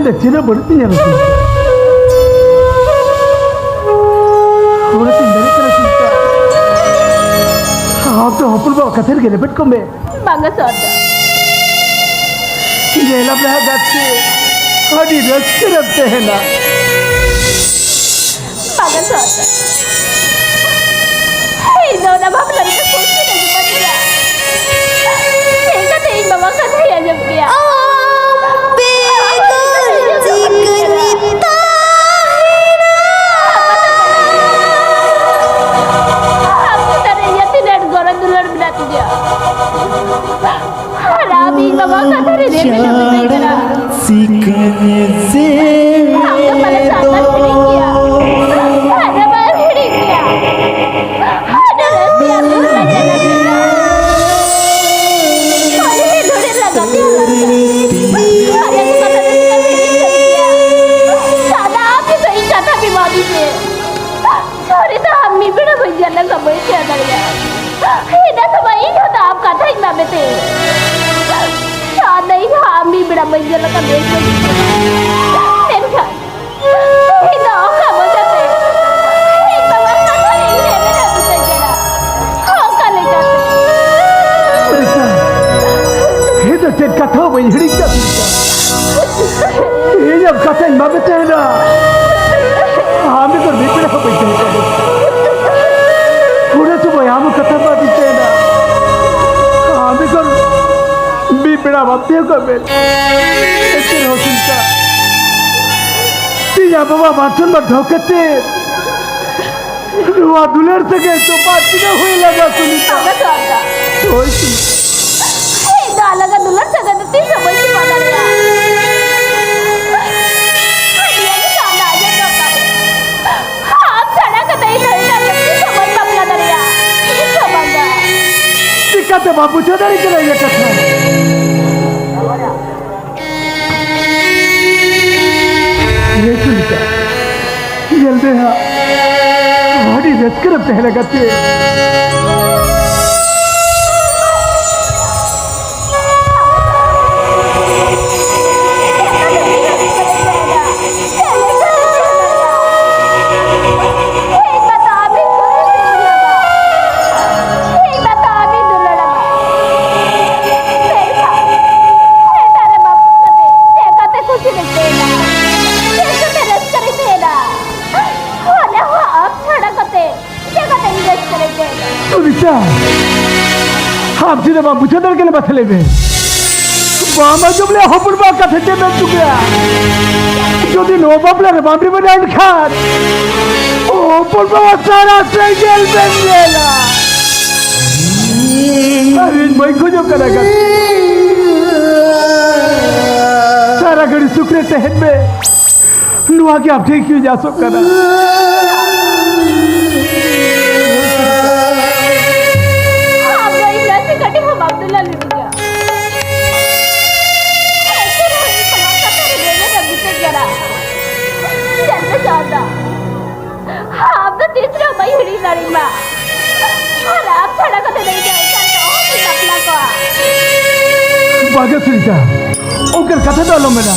Cina berarti ya Rasul. Orang tinggal kerana cinta. Aku hopul bawa kathir ke repet kombe. Bangga soda. Ye lab lah gatte. Hadi raske rabte hai na. Bangga soda. Ino na bapak lari ke kursi na cuma dia. Teka teka mama kata ya jam dia. सीखने से दो beda menjelaskan desa tenkan itu kamu jate itu makan hari ini beda bisa jara kali jate itu cek kata apa yang hidup jatuh ini yang kata yang mana cina kami kan bipin apa yang cina udah semua yang kamu kata apa yang cina kami kan bipin apa yang kami itu Rasulullah dia bawa macam berdokete dua dolar saja itu pasti dah huila Rasulullah bangga soda oh itu dah laga dolar saja nanti semua itu pada dia dia ni sana aja dokter आप sana kata itu nanti semua itu pada dia itu bangga dikata babu dari kena ya kata ये सुनता जल्दी हाँ बड़ी रस कर पहले करते आप जिन्हें बाबू चंद्र के लिए बथले में बामा जुबले होपुर बा का थे में चुका जो दिन हो बाबला रे बाबरी में डांड खान होपुर बा सारा से जेल में गेला अरे भाई को जो करेगा सारा घड़ी सुखरे तहत में नुआ के आप ठीक क्यों जा सकता ना आप तो तीसरा महीने लड़ी माँ और आप थोड़ा को नहीं जाएगा तो भी अपना को बागे सुनता ओकर कथा डालो मेरा